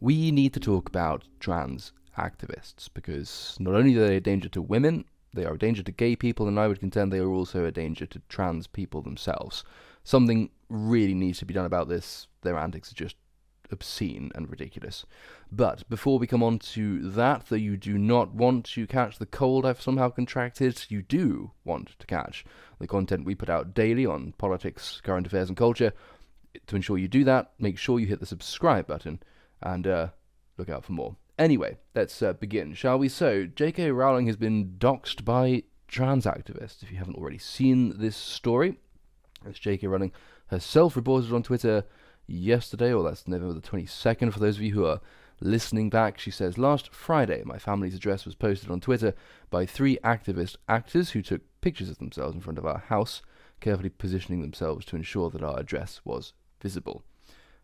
we need to talk about trans activists, because not only are they a danger to women, they are a danger to gay people, and I would contend they are also a danger to trans people themselves. Something really needs to be done about this. Their antics are just obscene and ridiculous. But before we come on to that, though you do not want to catch the cold I've somehow contracted, you do want to catch the content we put out daily on politics, current affairs and culture. To ensure you do that, make sure you hit the subscribe button and look out for more. Anyway, let's begin, shall we? So, J.K. Rowling has been doxed by trans activists. If you haven't already seen this story, as J.K. Rowling herself reported on Twitter yesterday, or that's November the 22nd, for those of you who are listening back, she says, "Last Friday, my family's address was posted on Twitter by 3 activist actors who took pictures of themselves in front of our house, carefully positioning themselves to ensure that our address was visible."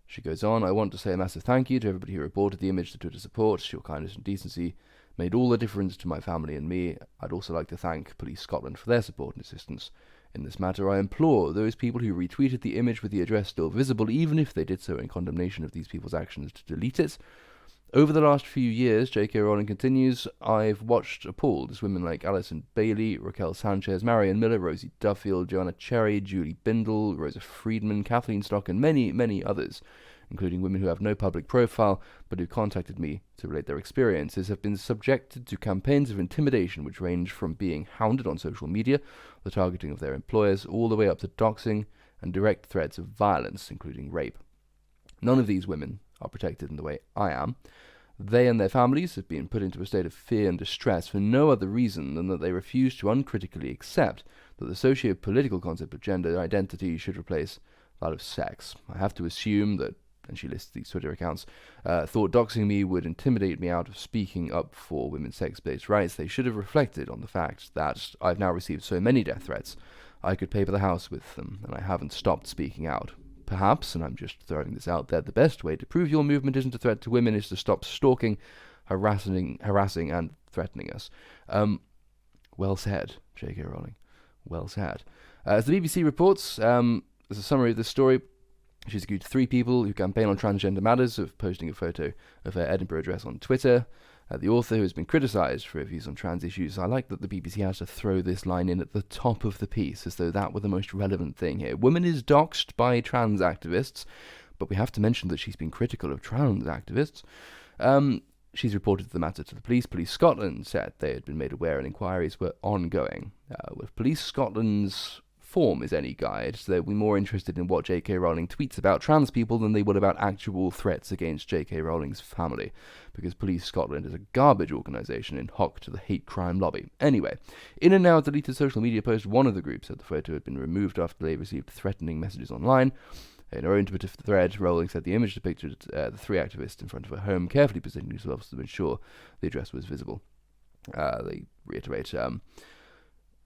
She goes on, "I want to say a massive thank you to everybody who reported the image to Twitter support. Your kindness and decency made all the difference to my family and me. I'd also like to thank Police Scotland for their support and assistance. In this matter, I implore those people who retweeted the image with the address still visible, even if they did so in condemnation of these people's actions, to delete it. Over the last few years," J.K. Rowling continues, "I've watched appalled as women like Alison Bailey, Raquel Sanchez, Marianne Miller, Rosie Duffield, Joanna Cherry, Julie Bindel, Rosa Friedman, Kathleen Stock, and many, many others, including women who have no public profile but who contacted me to relate their experiences, have been subjected to campaigns of intimidation which range from being hounded on social media, the targeting of their employers, all the way up to doxing and direct threats of violence, including rape. None of these women are protected in the way I am. They and their families have been put into a state of fear and distress for no other reason than that they refuse to uncritically accept that the socio-political concept of gender identity should replace that of sex. I have to assume that," and she lists these Twitter accounts, "thought doxing me would intimidate me out of speaking up for women's sex-based rights. They should have reflected on the fact that I've now received so many death threats. I could paper the house with them, and I haven't stopped speaking out. Perhaps, and I'm just throwing this out there, the best way to prove your movement isn't a threat to women is to stop stalking, harassing and threatening us." Well said, J.K. Rowling. Well said. As the BBC reports, as a summary of this story, she's accused 3 people who campaign on transgender matters of posting a photo of her Edinburgh address on Twitter. The author, who has been criticised for her views on trans issues, I like that the BBC has to throw this line in at the top of the piece, as though that were the most relevant thing here. Woman is doxed by trans activists, but we have to mention that she's been critical of trans activists. She's reported the matter to the police. Police Scotland said they had been made aware and inquiries were ongoing. With Police Scotland's form is any guide, so they'll be more interested in what J.K. Rowling tweets about trans people than they would about actual threats against J.K. Rowling's family, because Police Scotland is a garbage organisation in hock to the hate crime lobby. Anyway, in a now deleted social media post, one of the groups said the photo had been removed after they received threatening messages online. In her own Twitter thread, Rowling said the image depicted the 3 activists in front of her home, carefully positioning themselves to ensure the address was visible. They reiterate. And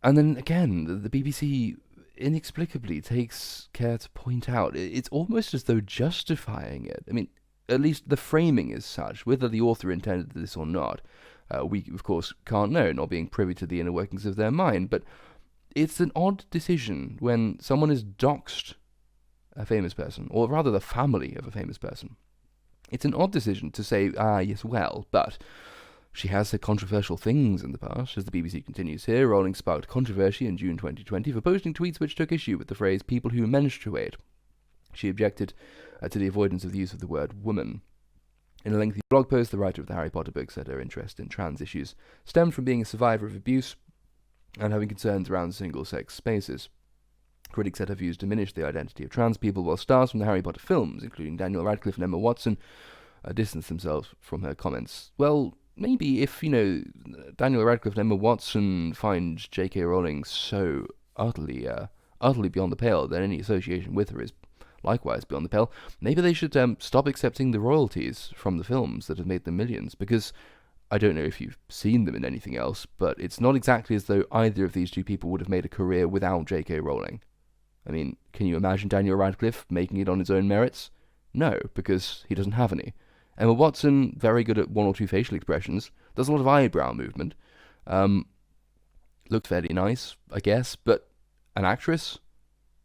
then again, the BBC inexplicably takes care to point out it's almost as though justifying it. I mean, at least the framing is such. Whether the author intended this or not, we of course can't know, not being privy to the inner workings of their mind, but it's an odd decision when someone is doxed a famous person, or rather the family of a famous person. It's an odd decision to say, yes, well, but she has said controversial things in the past. As the BBC continues here, Rowling sparked controversy in June 2020 for posting tweets which took issue with the phrase "people who menstruate." She objected to the avoidance of the use of the word woman. In a lengthy blog post, the writer of the Harry Potter book said her interest in trans issues stemmed from being a survivor of abuse and having concerns around single-sex spaces. Critics said her views diminished the identity of trans people, while stars from the Harry Potter films, including Daniel Radcliffe and Emma Watson, distanced themselves from her comments. Well, maybe if, Daniel Radcliffe and Emma Watson find J.K. Rowling so utterly beyond the pale that any association with her is likewise beyond the pale, maybe they should stop accepting the royalties from the films that have made them millions, because I don't know if you've seen them in anything else, but it's not exactly as though either of these 2 people would have made a career without J.K. Rowling. I mean, can you imagine Daniel Radcliffe making it on his own merits? No, because he doesn't have any. Emma Watson, very good at 1 or 2 facial expressions, does a lot of eyebrow movement. Looked fairly nice, I guess, but an actress?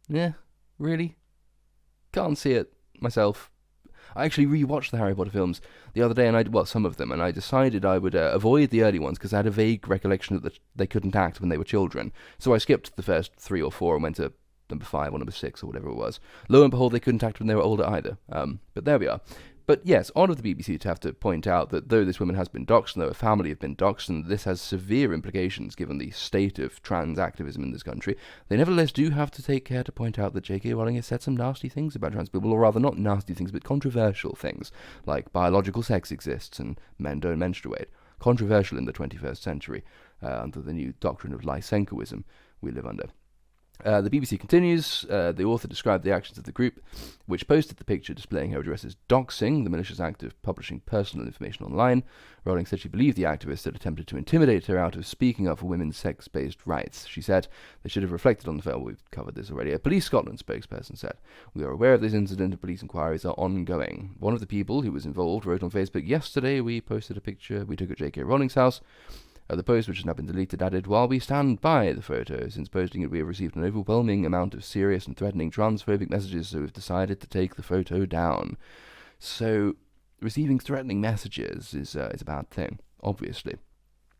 Yeah, really? Can't see it myself. I actually rewatched the Harry Potter films the other day, and some of them, and I decided I would avoid the early ones because I had a vague recollection that they couldn't act when they were children. So I skipped the first 3 or 4 and went to number 5 or number 6 or whatever it was. Lo and behold, they couldn't act when they were older either. But there we are. But yes, odd of the BBC to have to point out that though this woman has been doxed, and though her family have been doxed, and this has severe implications given the state of trans activism in this country, they nevertheless do have to take care to point out that J.K. Rowling has said some nasty things about trans people, or rather not nasty things, but controversial things, like biological sex exists and men don't menstruate. Controversial in the 21st century, under the new doctrine of Lysenkoism we live under. The BBC continues, the author described the actions of the group, which posted the picture displaying her address as doxing, the malicious act of publishing personal information online. Rowling said she believed the activists had attempted to intimidate her out of speaking up for women's sex-based rights. She said they should have reflected on the fact, we've covered this already. A Police Scotland spokesperson said, "We are aware of this incident and police inquiries are ongoing. One of the people who was involved wrote on Facebook, yesterday we posted a picture we took at J.K. Rowling's house. The post, which has now been deleted, added, while we stand by the photo, since posting it we have received an overwhelming amount of serious and threatening transphobic messages, so we've decided to take the photo down." So, receiving threatening messages is a bad thing, obviously.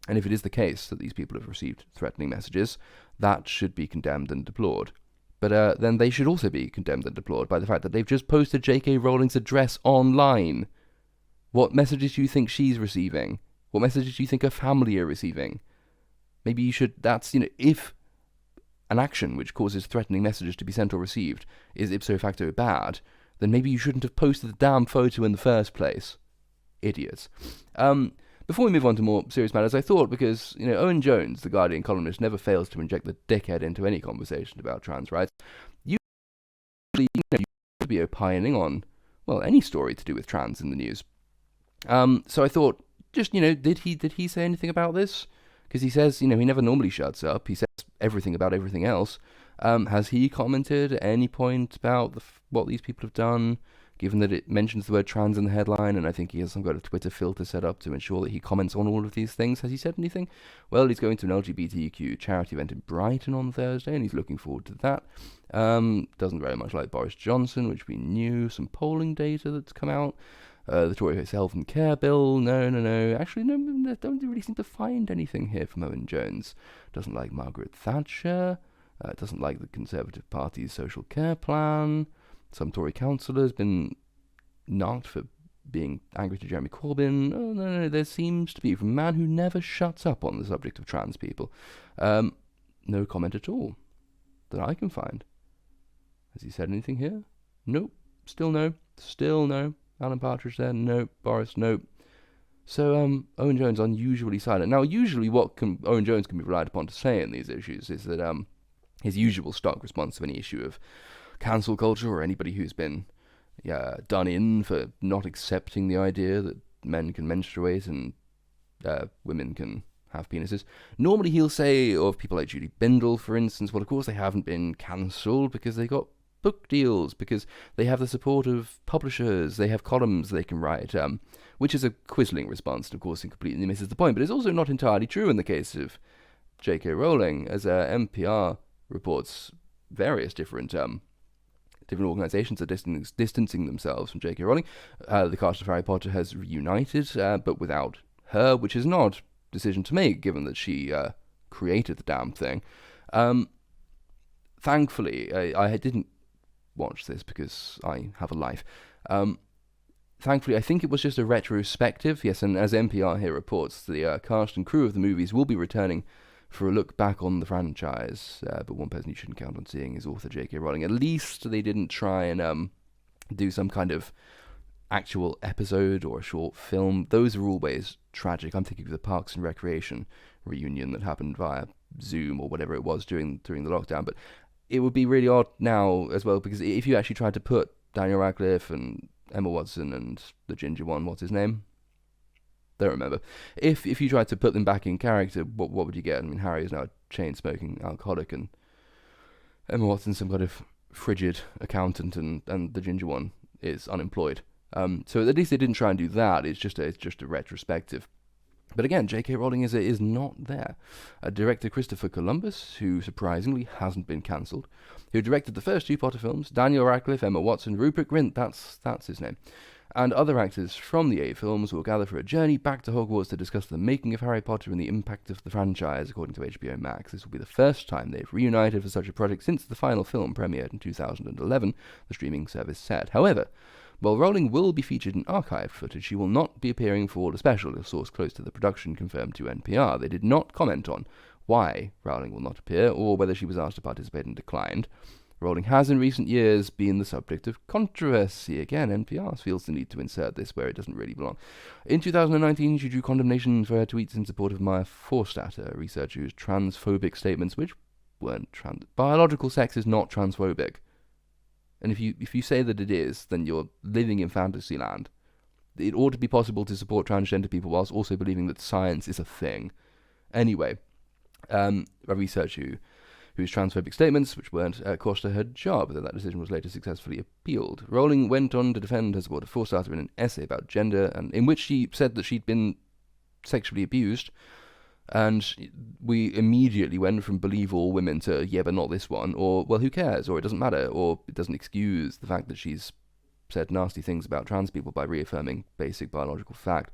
And if it is the case that these people have received threatening messages, that should be condemned and deplored. But then they should also be condemned and deplored by the fact that they've just posted J.K. Rowling's address online. What messages do you think she's receiving? What messages do you think her family are receiving? Maybe you should, if an action which causes threatening messages to be sent or received is ipso facto bad, then maybe you shouldn't have posted the damn photo in the first place. Idiots. Before we move on to more serious matters, I thought, because, Owen Jones, the Guardian columnist, never fails to inject the dickhead into any conversation about trans rights, you could be opining on, any story to do with trans in the news. So I thought, just, did he say anything about this? Because he says, he never normally shuts up. He says everything about everything else. Has he commented at any point about what these people have done, given that it mentions the word trans in the headline, and I think he has some kind of Twitter filter set up to ensure that he comments on all of these things? Has he said anything? Well, he's going to an LGBTQ charity event in Brighton on Thursday, and he's looking forward to that. Doesn't very much like Boris Johnson, which we knew. Some polling data that's come out. The Tory Health and Care Bill, no. Actually, no, don't really seem to find anything here from Owen Jones. Doesn't like Margaret Thatcher. Doesn't like the Conservative Party's social care plan. Some Tory councillors been knocked for being angry to Jeremy Corbyn. Oh, no, there seems to be, from a man who never shuts up on the subject of trans people, no comment at all that I can find. Has he said anything here? Nope. Still no. Alan Partridge there, nope. Boris, nope. So, Owen Jones unusually silent. Now, usually what Owen Jones can be relied upon to say in these issues is that his usual stock response to any issue of cancel culture or anybody who's been done in for not accepting the idea that men can menstruate and women can have penises. Normally he'll say of people like Julie Bindel, for instance, well, of course they haven't been cancelled because they got book deals, because they have the support of publishers, they have columns they can write, which is a quisling response, and of course it completely misses the point. But it's also not entirely true in the case of J.K. Rowling, as NPR reports various different organisations are distancing themselves from J.K. Rowling. The cast of Harry Potter has reunited, but without her, which is an odd decision to make, given that she created the damn thing. Thankfully, I didn't watch this because I have a life. Thankfully, I think it was just a retrospective. Yes, and as NPR here reports, the cast and crew of the movies will be returning for a look back on the franchise. But one person you shouldn't count on seeing is author J.K. Rowling. At least they didn't try and do some kind of actual episode or a short film. Those are always tragic. I'm thinking of the Parks and Recreation reunion that happened via Zoom or whatever it was during the lockdown. But it would be really odd now as well, because if you actually tried to put Daniel Radcliffe and Emma Watson and the ginger one, what's his name? Don't remember. If you tried to put them back in character, what would you get? I mean, Harry is now a chain-smoking alcoholic, and Emma Watson's some kind of frigid accountant, and the ginger one is unemployed. So at least they didn't try and do that. It's just a retrospective. But again, J.K. Rowling is not there. Director Christopher Columbus, who surprisingly hasn't been cancelled, who directed the first 2 Potter films, Daniel Radcliffe, Emma Watson, Rupert Grint, that's his name, And other actors from the 8 films will gather for a journey back to Hogwarts to discuss the making of Harry Potter and the impact of the franchise, according to HBO Max. This will be the first time they've reunited for such a project since the final film premiered in 2011, the streaming service said. However, while Rowling will be featured in archived footage, she will not be appearing for the special, a source close to the production confirmed to NPR. They did not comment on why Rowling will not appear, or whether she was asked to participate and declined. Rowling has in recent years been the subject of controversy. Again, NPR feels the need to insert this where it doesn't really belong. In 2019, she drew condemnation for her tweets in support of Maya Forstadt, a researcher whose transphobic statements, which weren't biological sex is not transphobic. And if you say that it is, then you're living in fantasy land. It ought to be possible to support transgender people whilst also believing that science is a thing. Anyway, a researcher whose transphobic statements, which weren't, cost her her job, though that decision was later successfully appealed. Rowling went on to defend her support of Forstadt in an essay about gender, and in which she said that she'd been sexually abused, and we immediately went from believe all women to, yeah, but not this one, or, well, who cares, or it doesn't matter, or it doesn't excuse the fact that she's said nasty things about trans people by reaffirming basic biological fact.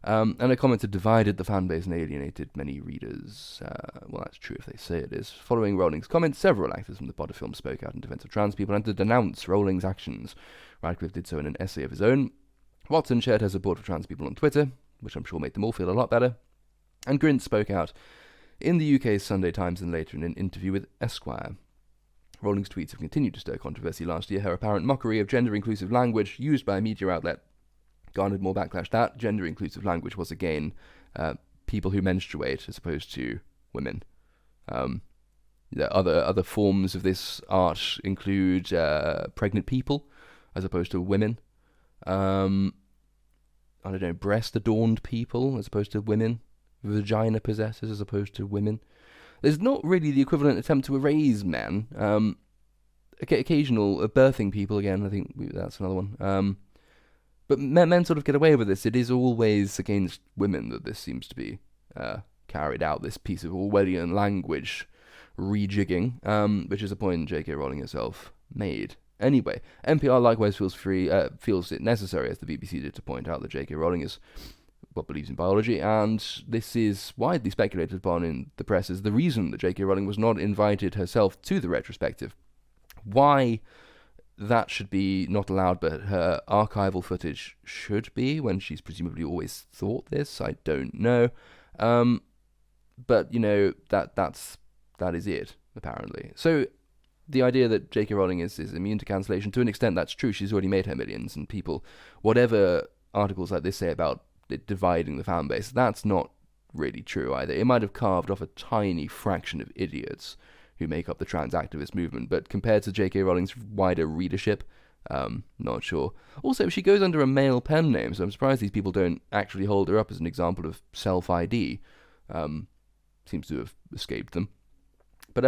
And her comments had divided the fanbase and alienated many readers. Well, that's true if they say it is. Following Rowling's comments, several actors from the Potter film spoke out in defense of trans people and to denounce Rowling's actions. Radcliffe did so in an essay of his own. Watson shared her support for trans people on Twitter, which I'm sure made them all feel a lot better. And Grint spoke out in the UK's Sunday Times and later in an interview with Esquire. Rowling's tweets have continued to stir controversy last year. Her apparent mockery of gender-inclusive language used by a media outlet garnered more backlash. That gender-inclusive language was, again, people who menstruate as opposed to women. Other forms of this art include pregnant people as opposed to women. Breast-adorned people as opposed to women. Vagina possessors as opposed to women. There's not really the equivalent attempt to erase men. Occasional birthing people, again, I think that's another one. But men sort of get away with this. It is always against women that this seems to be carried out, this piece of Orwellian language rejigging, which is a point J.K. Rowling herself made. Anyway, NPR likewise feels it necessary, as the BBC did, to point out that J.K. Rowling is believes in biology, and this is widely speculated upon in the press as the reason that J.K. Rowling was not invited herself to the retrospective. Why that should be not allowed, but her archival footage should be, when she's presumably always thought this, I don't know. But, that is it, apparently. So, the idea that J.K. Rowling is immune to cancellation, to an extent that's true. She's already made her millions, and people, whatever articles like this say about it dividing the fan base, that's not really true either. It might have carved off a tiny fraction of idiots who make up the trans activist movement, but compared to J.K. Rowling's wider readership, not sure. Also, she goes under a male pen name, so I'm surprised these people don't actually hold her up as an example of self-ID. Seems to have escaped them. But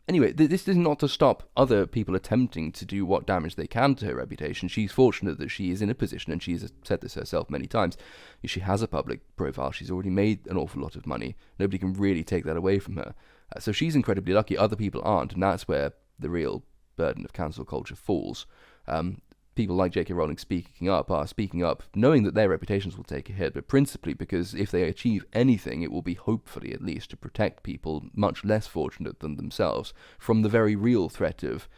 anyway, this is not to stop other people attempting to do what damage they can to her reputation. She's fortunate that she is in a position, and she's said this herself many times, she has a public profile. She's already made an awful lot of money. Nobody can really take that away from her. So she's incredibly lucky. Other people aren't, and that's where the real burden of cancel culture falls. People like J.K. Rowling speaking up knowing that their reputations will take a hit, but principally because if they achieve anything, it will be hopefully at least to protect people much less fortunate than themselves from the very real threat of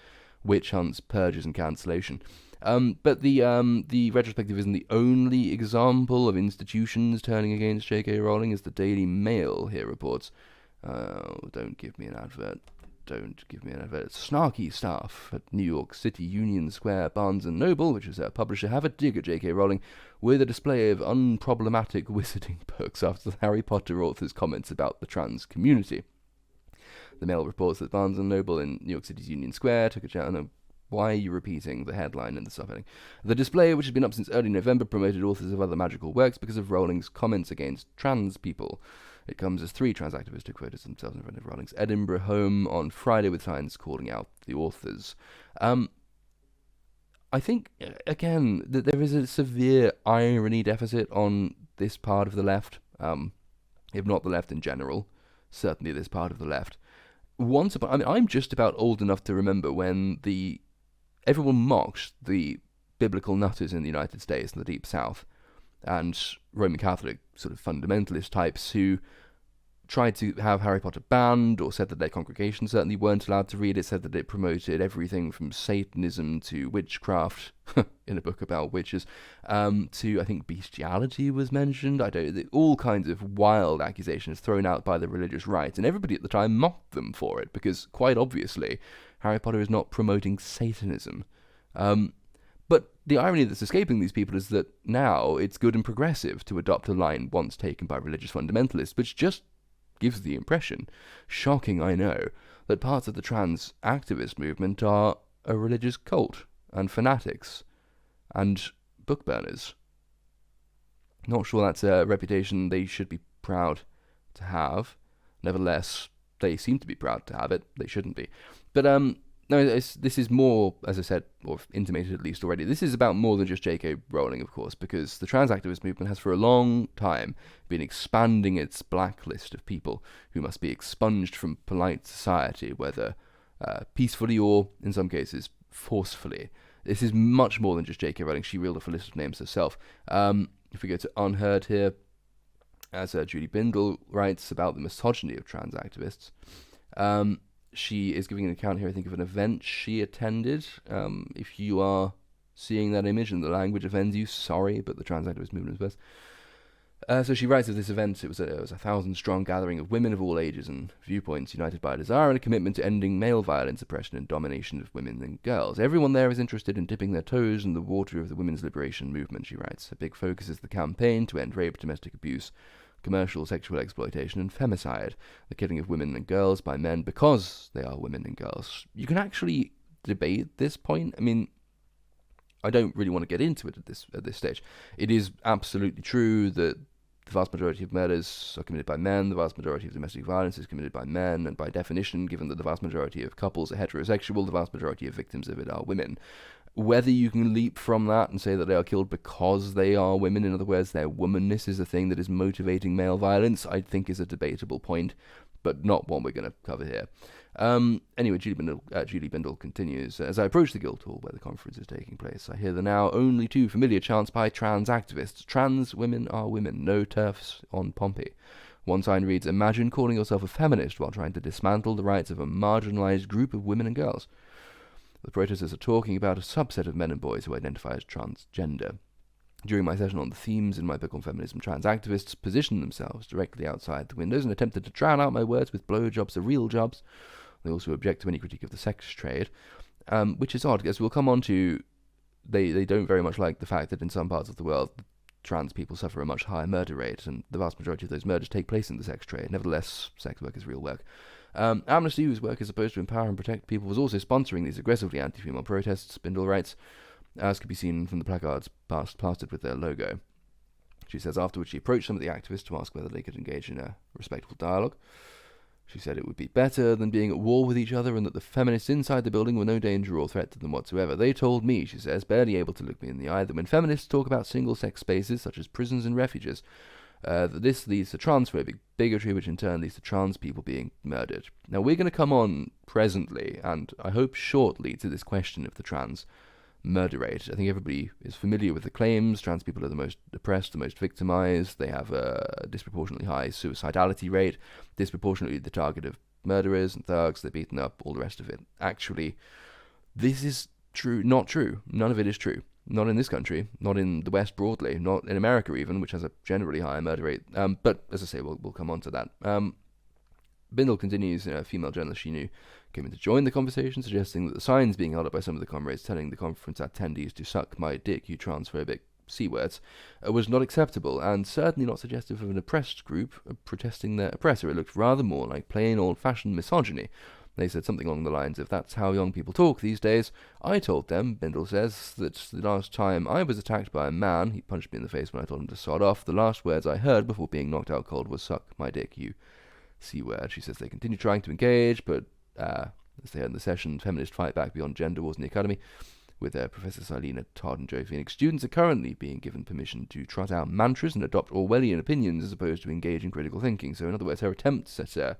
witch hunts, purges, and cancellation. But the retrospective isn't the only example of institutions turning against J.K. Rowling, as the Daily Mail here reports. Don't give me an advert. Snarky staff at New York City Union Square Barnes & Noble, which is their publisher, have a dig at J.K. Rowling with a display of unproblematic wizarding books after the Harry Potter author's comments about the trans community. The Mail reports that Barnes & Noble in New York City's Union Square took a chance. Why are you repeating the headline in the subheading? The display, which has been up since early November, promoted authors of other magical works because of Rowling's comments against trans people. It comes as 3 trans activists took photos of themselves in front of Rowling's Edinburgh home on Friday with signs calling out the authors. I think, again, that there is a severe irony deficit on this part of the left, if not the left in general, certainly this part of the left. I'm just about old enough to remember when everyone mocked the biblical nutters in the United States and the Deep South, and Roman Catholic sort of fundamentalist types who tried to have Harry Potter banned, or said that their congregation certainly weren't allowed to read it, said that it promoted everything from Satanism to witchcraft, in a book about witches, to, I think, bestiality was mentioned. All kinds of wild accusations thrown out by the religious right, and everybody at the time mocked them for it, because, quite obviously, Harry Potter is not promoting Satanism. But the irony that's escaping these people is that now it's good and progressive to adopt a line once taken by religious fundamentalists, which just gives the impression, shocking I know, that parts of the trans activist movement are a religious cult, and fanatics, and book burners. Not sure that's a reputation they should be proud to have. Nevertheless, they seem to be proud to have it. They shouldn't be. But no, this is more, as I said, or intimated at least already, this is about more than just J.K. Rowling, of course, because the trans activist movement has for a long time been expanding its blacklist of people who must be expunged from polite society, whether peacefully or, in some cases, forcefully. This is much more than just J.K. Rowling. She reeled off a list of names herself. If we go to Unheard here, as Julie Bindel writes about the misogyny of trans activists, she is giving an account here, I think, of an event she attended. If you are seeing that image and the language offends you, sorry, but the trans activist movement is best. So she writes of this event, it was a 1,000-strong gathering of women of all ages and viewpoints, united by a desire and a commitment to ending male violence, oppression, and domination of women and girls. Everyone there is interested in dipping their toes in the water of the women's liberation movement, she writes. A big focus is the campaign to end rape, domestic abuse, commercial sexual exploitation, and femicide, the killing of women and girls by men because they are women and girls. You can actually debate this point. I mean, I don't really want to get into it at this stage. It is absolutely true that the vast majority of murders are committed by men, the vast majority of domestic violence is committed by men, and by definition, given that the vast majority of couples are heterosexual, the vast majority of victims of it are women. Whether you can leap from that and say that they are killed because they are women, in other words, their womanness is the thing that is motivating male violence, I think is a debatable point, but not one we're going to cover here. Anyway, Julie Bindel continues, as I approach the Guildhall where the conference is taking place, I hear the now only too familiar chants by trans activists. Trans women are women, no TERFs on Pompey. One sign reads, imagine calling yourself a feminist while trying to dismantle the rights of a marginalized group of women and girls. The protesters are talking about a subset of men and boys who identify as transgender. During my session on the themes in my book on feminism, trans activists positioned themselves directly outside the windows and attempted to drown out my words with blowjobs are real jobs. They also object to any critique of the sex trade, which is odd, as we'll come on to. They don't very much like the fact that in some parts of the world, trans people suffer a much higher murder rate, and the vast majority of those murders take place in the sex trade. Nevertheless, sex work is real work. Amnesty, whose work is supposed to empower and protect people, was also sponsoring these aggressively anti-female protests, Bindel writes, as could be seen from the placards plastered with their logo. She says afterwards she approached some of the activists to ask whether they could engage in a respectful dialogue. She said it would be better than being at war with each other and that the feminists inside the building were no danger or threat to them whatsoever. They told me, she says, barely able to look me in the eye, that when feminists talk about single-sex spaces such as prisons and refuges, that this leads to transphobic bigotry, which in turn leads to trans people being murdered. Now, we're going to come on presently, and I hope shortly, to this question of the trans murder rate. I think everybody is familiar with the claims. Trans people are the most oppressed, the most victimized. They have a disproportionately high suicidality rate, disproportionately the target of murderers and thugs. They're beaten up, all the rest of it. Actually, this is true, not true. None of it is true. Not in this country, not in the West broadly, not in America even, which has a generally higher murder rate. But as I say, we'll come on to that. Bindel continues, a female journalist she knew came in to join the conversation, suggesting that the signs being held up by some of the comrades telling the conference attendees to suck my dick, you transphobic C-words, was not acceptable, and certainly not suggestive of an oppressed group protesting their oppressor. It looked rather more like plain old-fashioned misogyny. They said something along the lines of, that's how young people talk these days. I told them, Bindel says, that the last time I was attacked by a man, he punched me in the face when I told him to sod off, the last words I heard before being knocked out cold was, suck my dick, you C-word. She says they continue trying to engage, but as they heard in the session, feminists fight back beyond gender wars in the academy, with Professor Silena Todd and Joe Phoenix. Students are currently being given permission to trot out mantras and adopt Orwellian opinions as opposed to engage in critical thinking. So in other words, her attempts at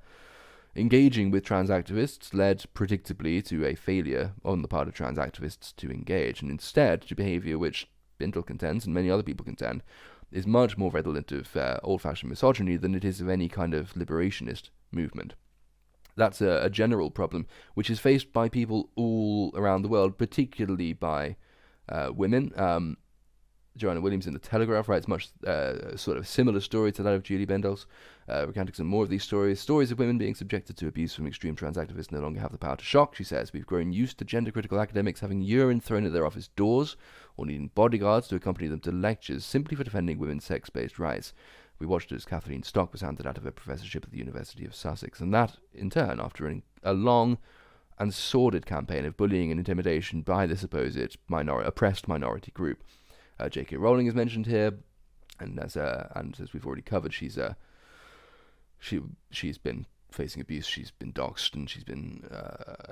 Engaging with trans activists led predictably to a failure on the part of trans activists to engage, and instead to behaviour which Bindel contends, and many other people contend, is much more redolent of old-fashioned misogyny than it is of any kind of liberationist movement. That's a general problem which is faced by people all around the world, particularly by women. Joanna Williams in The Telegraph writes much sort of similar story to that of Julie Bendel's, recounting some more of these stories. Stories of women being subjected to abuse from extreme trans activists no longer have the power to shock, she says. We've grown used to gender-critical academics having urine thrown at their office doors or needing bodyguards to accompany them to lectures simply for defending women's sex-based rights. We watched as Kathleen Stock was handed out of her professorship at the University of Sussex, and that, in turn, after a long and sordid campaign of bullying and intimidation by the supposed oppressed minority group. J.K. Rowling is mentioned here, and as we've already covered, she's been facing abuse. She's been doxed, and she's been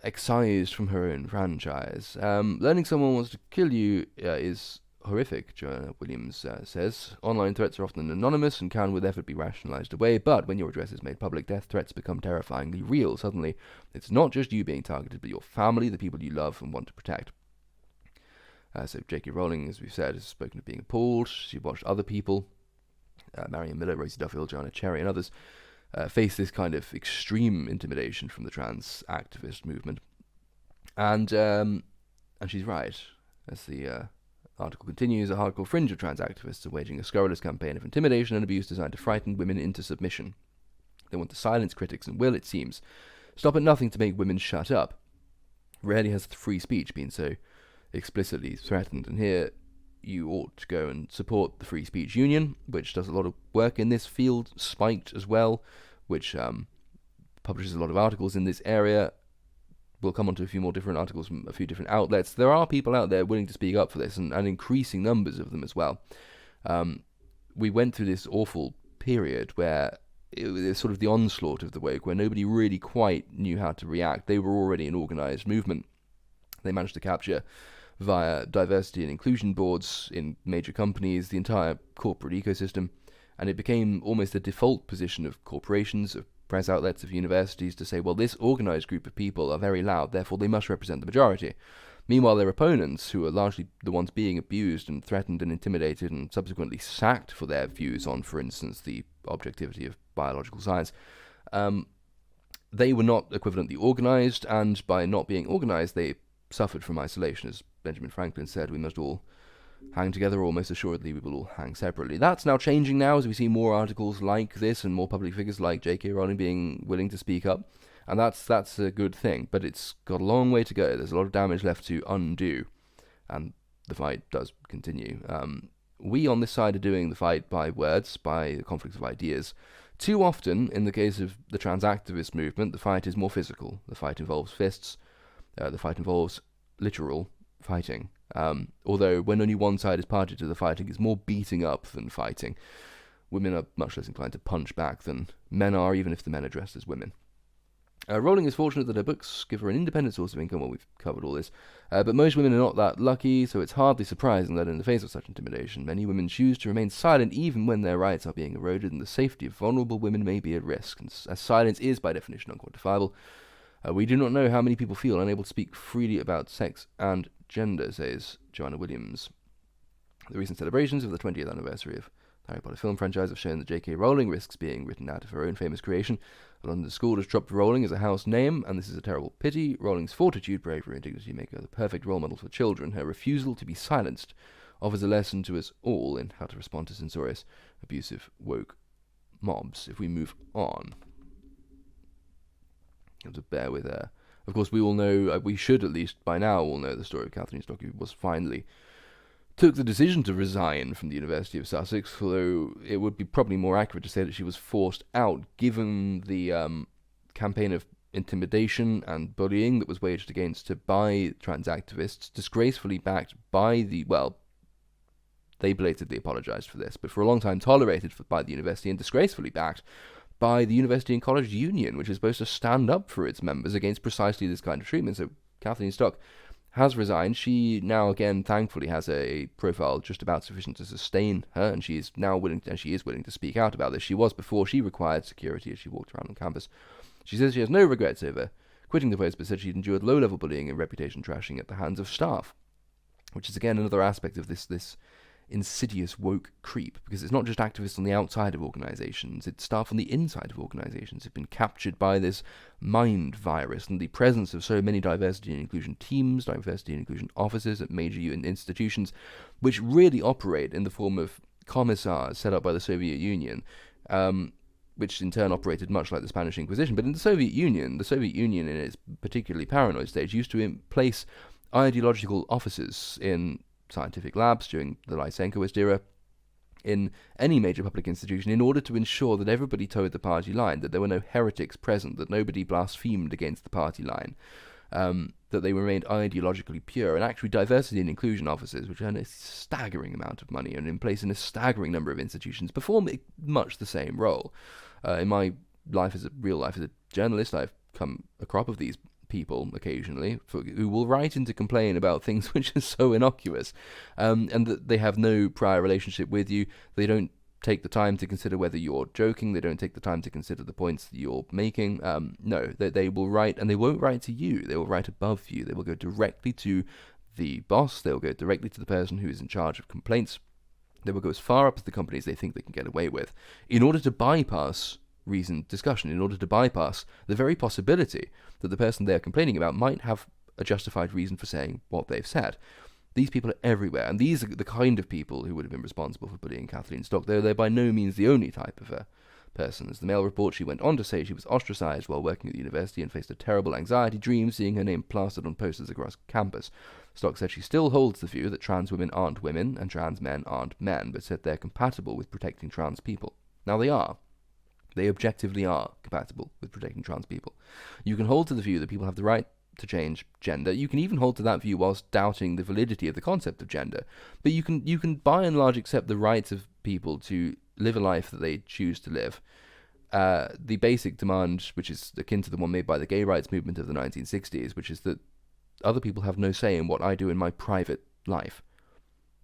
excised from her own franchise. Learning someone wants to kill you is horrific, Joanna Williams says. Online threats are often anonymous and can with effort be rationalized away, but when your address is made public, death threats become terrifyingly real. Suddenly, it's not just you being targeted, but your family, the people you love and want to protect. So J.K. Rowling, as we've said, has spoken of being appalled. She watched other people, Marion Miller, Rosie Duffield, Joanna Cherry, and others, face this kind of extreme intimidation from the trans activist movement. And she's right. As the article continues, a hardcore fringe of trans activists are waging a scurrilous campaign of intimidation and abuse designed to frighten women into submission. They want to silence critics and will, it seems, stop at nothing to make women shut up. Rarely has free speech been so explicitly threatened, and here you ought to go and support the Free Speech Union, which does a lot of work in this field, Spiked as well, which publishes a lot of articles in this area. We'll come on to a few more different articles from a few different outlets. There are people out there willing to speak up for this, and increasing numbers of them as well. We went through this awful period where it was sort of the onslaught of the woke, where nobody really quite knew how to react. They were already an organised movement. They managed to capture, via diversity and inclusion boards in major companies, the entire corporate ecosystem, and it became almost a default position of corporations, of press outlets, of universities to say, well, this organised group of people are very loud, therefore they must represent the majority. Meanwhile, their opponents, who are largely the ones being abused and threatened and intimidated and subsequently sacked for their views on, for instance, the objectivity of biological science, they were not equivalently organised, and by not being organised, they suffered from isolation. As Benjamin Franklin said, we must all hang together, or most assuredly we will all hang separately. That's now changing now, as we see more articles like this and more public figures like J.K. Rowling being willing to speak up, and that's a good thing, but it's got a long way to go. There's a lot of damage left to undo, and the fight does continue. We on this side are doing the fight by words, by the conflict of ideas. Too often, in the case of the trans activist movement, the fight is more physical. The fight involves fists. The fight involves literal fighting. Although when only one side is party to the fighting, it's more beating up than fighting. Women are much less inclined to punch back than men are, even if the men are dressed as women. Rowling is fortunate that her books give her an independent source of income. Well, we've covered all this. But most women are not that lucky, so it's hardly surprising that in the face of such intimidation, many women choose to remain silent even when their rights are being eroded and the safety of vulnerable women may be at risk. And as silence is by definition unquantifiable, we do not know how many people feel unable to speak freely about sex and gender, says Joanna Williams. The recent celebrations of the 20th anniversary of the Harry Potter film franchise have shown that J.K. Rowling risks being written out of her own famous creation. A London school has dropped Rowling as a house name, and this is a terrible pity. Rowling's fortitude, bravery, and dignity make her the perfect role model for children. Her refusal to be silenced offers a lesson to us all in how to respond to censorious, abusive, woke mobs. If we move on, you have to bear with her. Of course, we all know, we should at least by now all know the story of Kathleen Stock, who was finally took the decision to resign from the University of Sussex, although it would be probably more accurate to say that she was forced out, given the campaign of intimidation and bullying that was waged against her by trans activists, disgracefully backed by they belatedly apologised for this, but for a long time tolerated by the university and disgracefully backed by the University and College Union, which is supposed to stand up for its members against precisely this kind of treatment. So Kathleen Stock has resigned. She now again thankfully has a profile just about sufficient to sustain her, and she is willing to speak out about this. She was before. She required security as she walked around on campus. She says she has no regrets over quitting the post, but said she'd endured low-level bullying and reputation trashing at the hands of staff, which is again another aspect of this insidious woke creep, because it's not just activists on the outside of organisations, it's staff on the inside of organisations who've been captured by this mind virus, and the presence of so many diversity and inclusion teams, diversity and inclusion officers at major institutions, which really operate in the form of commissars set up by the Soviet Union, which in turn operated much like the Spanish Inquisition. But in the Soviet Union in its particularly paranoid stage, used to place ideological officers in scientific labs during the Lysenkoist era, in any major public institution, in order to ensure that everybody towed the party line, that there were no heretics present, that nobody blasphemed against the party line, that they remained ideologically pure. And actually diversity and inclusion officers, which earn a staggering amount of money and in place in a staggering number of institutions, perform much the same role. In my real life as a journalist, I've come a crop of these people occasionally who will write in to complain about things which are so innocuous, and that they have no prior relationship with you. They don't take the time to consider whether you're joking. They don't take the time to consider the points that you're making. No, they will write, and they won't write to you. They will write above you. They will go directly to the boss. They will go directly to the person who is in charge of complaints. They will go as far up as the companies they think they can get away with, in order to bypass reasoned discussion, in order to bypass the very possibility that the person they're complaining about might have a justified reason for saying what they've said. These people are everywhere, and these are the kind of people who would have been responsible for bullying Kathleen Stock, though they're by no means the only type of person. As the Mail reports, she went on to say she was ostracised while working at the university and faced a terrible anxiety dream seeing her name plastered on posters across campus. Stock said she still holds the view that trans women aren't women and trans men aren't men, but said they're compatible with protecting trans people. Now they are. They objectively are compatible with protecting trans people. You can hold to the view that people have the right to change gender. You can even hold to that view whilst doubting the validity of the concept of gender. But you can by and large accept the rights of people to live a life that they choose to live. The basic demand, which is akin to the one made by the gay rights movement of the 1960s, which is that other people have no say in what I do in my private life.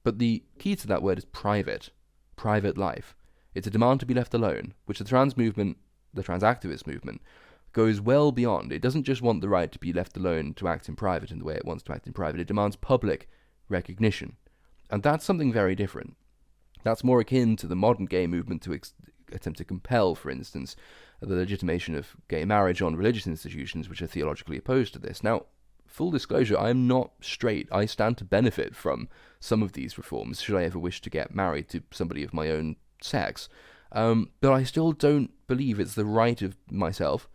But the key to that word is private life. It's a demand to be left alone, which the trans movement, the trans activist movement, goes well beyond. It doesn't just want the right to be left alone to act in private in the way it wants to act in private. It demands public recognition. And that's something very different. That's more akin to the modern gay movement to attempt to compel, for instance, the legitimation of gay marriage on religious institutions which are theologically opposed to this. Now, full disclosure, I am not straight. I stand to benefit from some of these reforms, should I ever wish to get married to somebody of my own sex, but I still don't believe it's the right of myself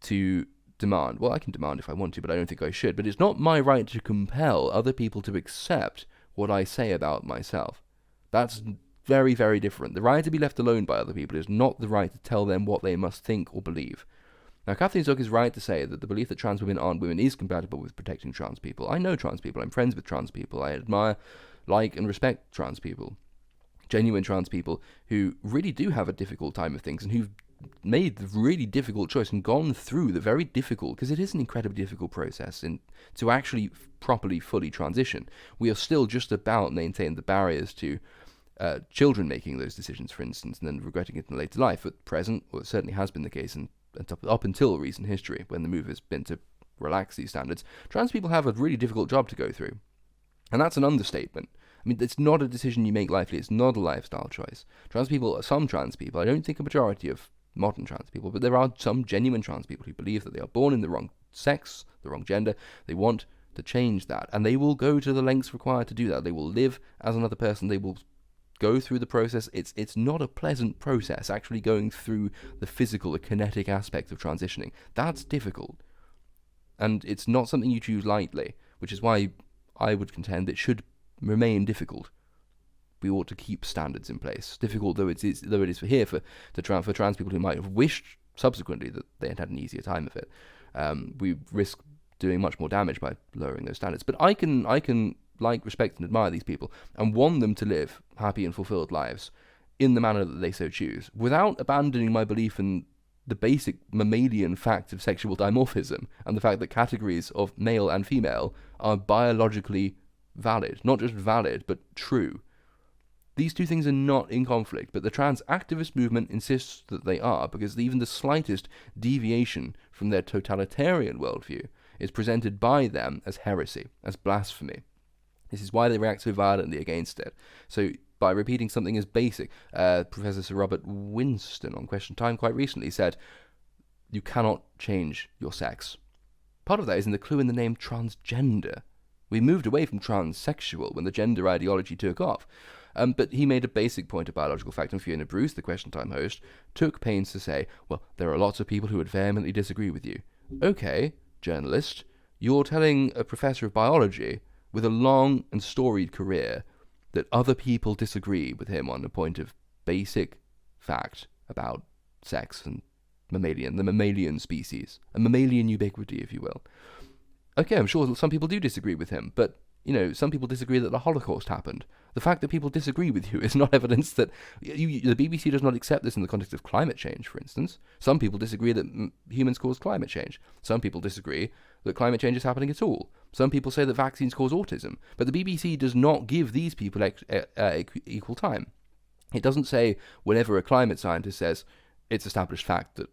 to demand. Well, I can demand if I want to, but I don't think I should. But it's not my right to compel other people to accept what I say about myself. That's very, very different. The right to be left alone by other people is not the right to tell them what they must think or believe. Now, Kathleen Stock is right to say that the belief that trans women aren't women is compatible with protecting trans people. I know trans people. I'm friends with trans people. I admire, like, and respect trans people. Genuine trans people who really do have a difficult time of things and who've made the really difficult choice and gone through the very difficult, because it is an incredibly difficult process to actually properly, fully transition. We are still just about maintaining the barriers to children making those decisions, for instance, and then regretting it in later life. At present, or it certainly has been the case up until recent history, when the move has been to relax these standards, trans people have a really difficult job to go through. And that's an understatement. I mean, it's not a decision you make lightly. It's not a lifestyle choice. Some trans people, I don't think a majority of modern trans people, but there are some genuine trans people who believe that they are born in the wrong sex, the wrong gender. They want to change that, and they will go to the lengths required to do that. They will live as another person. They will go through the process. It's not a pleasant process, actually going through the physical, the kinetic aspect of transitioning. That's difficult, and it's not something you choose lightly, which is why I would contend it should remain difficult. We ought to keep standards in place, difficult though it is for trans people who might have wished subsequently that they had an easier time of it. We risk doing much more damage by lowering those standards. But I can like, respect and admire these people and want them to live happy and fulfilled lives in the manner that they so choose, without abandoning my belief in the basic mammalian fact of sexual dimorphism and the fact that categories of male and female are biologically valid. Not just valid, but true. These two things are not in conflict, but the trans activist movement insists that they are, because even the slightest deviation from their totalitarian worldview is presented by them as heresy, as blasphemy. This is why they react so violently against it. So by repeating something as basic, Professor Sir Robert Winston on Question Time quite recently said, you cannot change your sex. Part of that is in the clue in the name transgender. We moved away from transsexual when the gender ideology took off. But he made a basic point of biological fact, and Fiona Bruce, the Question Time host, took pains to say, well, there are lots of people who would vehemently disagree with you. Okay, journalist, you're telling a professor of biology with a long and storied career that other people disagree with him on a point of basic fact about sex and the mammalian species, a mammalian ubiquity, if you will. Okay, I'm sure some people do disagree with him, but, some people disagree that the Holocaust happened. The fact that people disagree with you is not evidence that... the BBC does not accept this in the context of climate change, for instance. Some people disagree that humans cause climate change. Some people disagree that climate change is happening at all. Some people say that vaccines cause autism. But the BBC does not give these people equal time. It doesn't say, whenever a climate scientist says, it's established fact that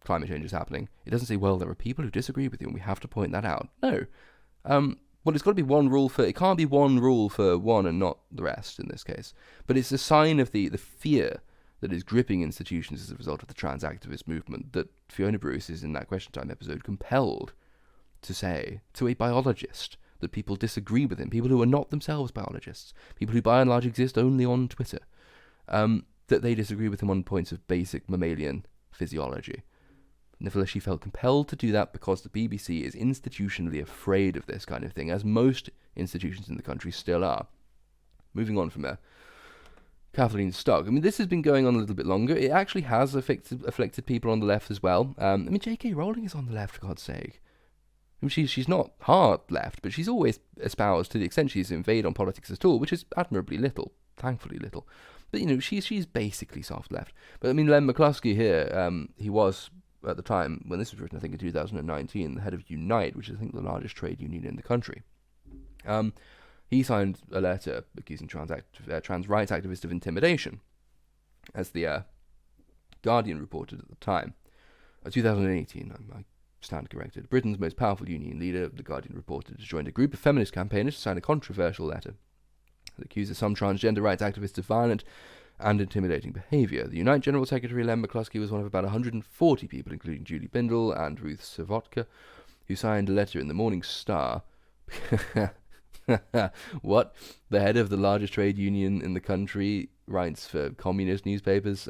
climate change is happening, it doesn't say, well, there are people who disagree with you and we have to point that out. No. Well, it's got to be one rule for... It can't be one rule for one and not the rest in this case. But it's a sign of the fear that is gripping institutions as a result of the trans activist movement that Fiona Bruce is, in that Question Time episode, compelled to say to a biologist that people disagree with him, people who are not themselves biologists, people who by and large exist only on Twitter, that they disagree with him on points of basic mammalian physiology. Nevertheless, she felt compelled to do that because the BBC is institutionally afraid of this kind of thing, as most institutions in the country still are. Moving on from there. Kathleen Stock. This has been going on a little bit longer. It actually has affected people on the left as well. J.K. Rowling is on the left, for God's sake. She's not hard left, but she's always espoused, to the extent she's invaded on politics at all, which is admirably little, thankfully little. But, she's basically soft left. But, Len McCluskey here, he was... at the time, when this was written, I think in 2019, the head of Unite, which is, I think, the largest trade union in the country. He signed a letter accusing trans rights activists of intimidation, as the Guardian reported at the time. 2018, I stand corrected. Britain's most powerful union leader, the Guardian reported, has joined a group of feminist campaigners to sign a controversial letter that accuses some transgender rights activists of violent and intimidating behaviour. The Unite General Secretary Len McCluskey was one of about 140 people, including Julie Bindel and Ruth Savotka, who signed a letter in the Morning Star. What? The head of the largest trade union in the country writes for communist newspapers?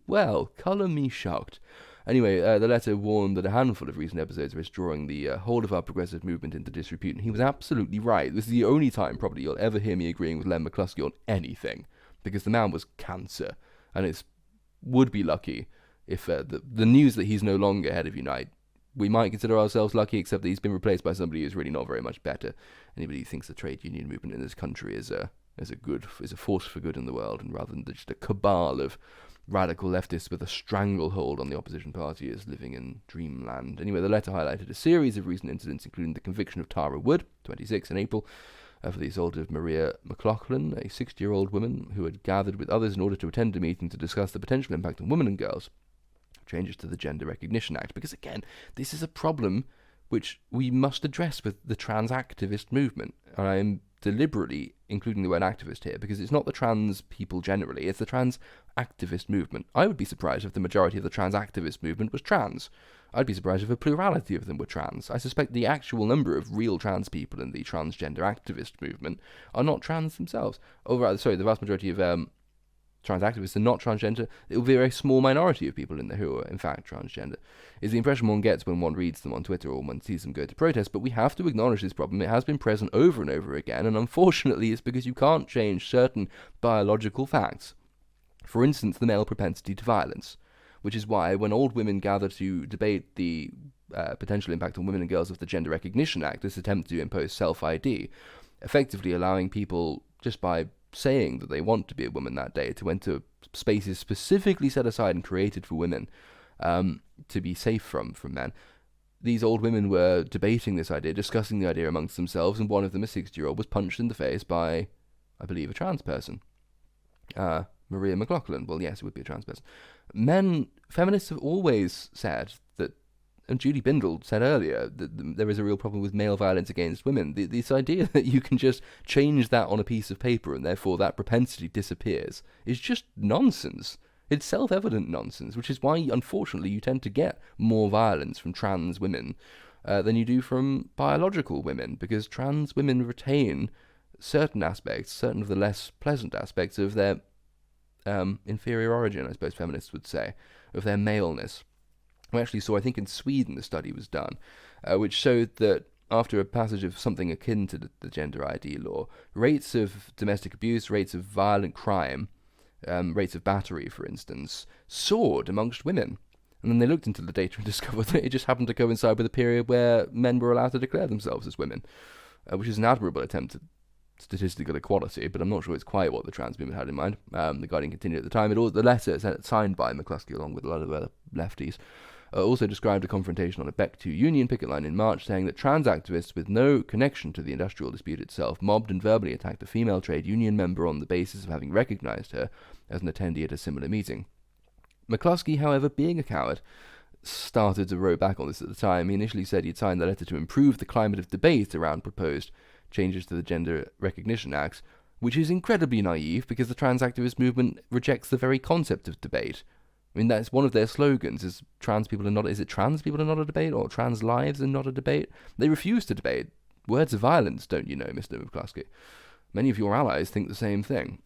Well, colour me shocked. Anyway, the letter warned that a handful of recent episodes risk drawing the whole of our progressive movement into disrepute, and he was absolutely right. This is the only time probably you'll ever hear me agreeing with Len McCluskey on anything, because the man was cancer, and it would be lucky if the news that he's no longer head of Unite, we might consider ourselves lucky, except that he's been replaced by somebody who's really not very much better. Anybody who thinks the trade union movement in this country is a force for good in the world, and rather than just a cabal of radical leftists with a stranglehold on the opposition party is living in dreamland. Anyway, the letter highlighted a series of recent incidents, including the conviction of Tara Wood, 26, in April, for the assault of Maria McLaughlin, a 60-year-old woman who had gathered with others in order to attend a meeting to discuss the potential impact on women and girls. Changes to the Gender Recognition Act, because again, this is a problem which we must address with the trans activist movement. And I am deliberately including the word activist here, because it's not the trans people generally, it's the trans activist movement. I would be surprised if the majority of the trans activist movement was trans. I'd be surprised if a plurality of them were trans. I suspect the actual number of real trans people in the transgender activist movement are not trans themselves. Or rather, sorry, the vast majority of trans activists are not transgender. It will be a very small minority of people in there who are in fact transgender, is the impression one gets when one reads them on Twitter or one sees them go to protest. But we have to acknowledge this problem. It has been present over and over again, and unfortunately it's because you can't change certain biological facts. For instance, the male propensity to violence, which is why when old women gather to debate the potential impact on women and girls of the Gender Recognition Act, this attempt to impose self-ID, effectively allowing people, just by saying that they want to be a woman that day, to enter spaces specifically set aside and created for women to be safe from men. These old women were debating this idea, discussing the idea amongst themselves, and one of them, a 60-year-old, was punched in the face by, I believe, a trans person. Maria McLaughlin. Well, yes, it would be a trans person. Feminists have always said that, and Judy Bindel said earlier, that there is a real problem with male violence against women. This idea that you can just change that on a piece of paper and therefore that propensity disappears is just nonsense. It's self-evident nonsense, which is why, unfortunately, you tend to get more violence from trans women than you do from biological women, because trans women retain certain aspects, certain of the less pleasant aspects of their inferior origin, I suppose feminists would say, of their maleness. We actually saw, I think in Sweden, the study was done, which showed that after a passage of something akin to the gender ID law, rates of domestic abuse, rates of violent crime, rates of battery, for instance, soared amongst women. And then they looked into the data and discovered that it just happened to coincide with a period where men were allowed to declare themselves as women, which is an admirable attempt at statistical equality, but I'm not sure it's quite what the trans movement had in mind. The Guardian continued at the time. The letter signed by McCluskey along with a lot of other lefties also described a confrontation on a Beck 2 union picket line in March, saying that trans activists with no connection to the industrial dispute itself mobbed and verbally attacked a female trade union member on the basis of having recognised her as an attendee at a similar meeting. McCluskey, however, being a coward, started to row back on this at the time. He initially said he'd signed the letter to improve the climate of debate around proposed changes to the Gender Recognition Act, which is incredibly naive because the trans activist movement rejects the very concept of debate. I mean, that's one of their slogans, is trans people are not a debate, or trans lives are not a debate? They refuse to debate. Words of violence, don't you know, Mr. McCluskey? Many of your allies think the same thing.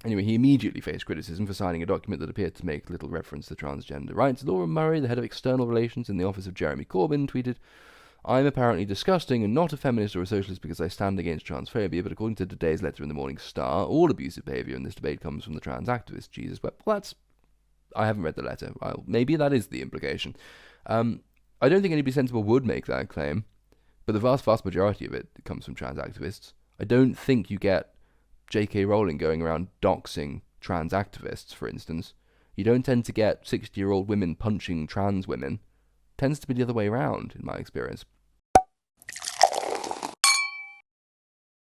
Anyway, he immediately faced criticism for signing a document that appeared to make little reference to transgender rights. Laura Murray, the head of external relations in the office of Jeremy Corbyn, tweeted, "I'm apparently disgusting and not a feminist or a socialist because I stand against transphobia, but according to today's letter in the Morning Star, all abusive behaviour in this debate comes from the trans activists." Jesus, well, I haven't read the letter. Maybe that is the implication. I don't think anybody sensible would make that claim, but the vast, vast majority of it comes from trans activists. I don't think you get J.K. Rowling going around doxing trans activists, for instance. You don't tend to get 60-year-old women punching trans women. It tends to be the other way around, in my experience.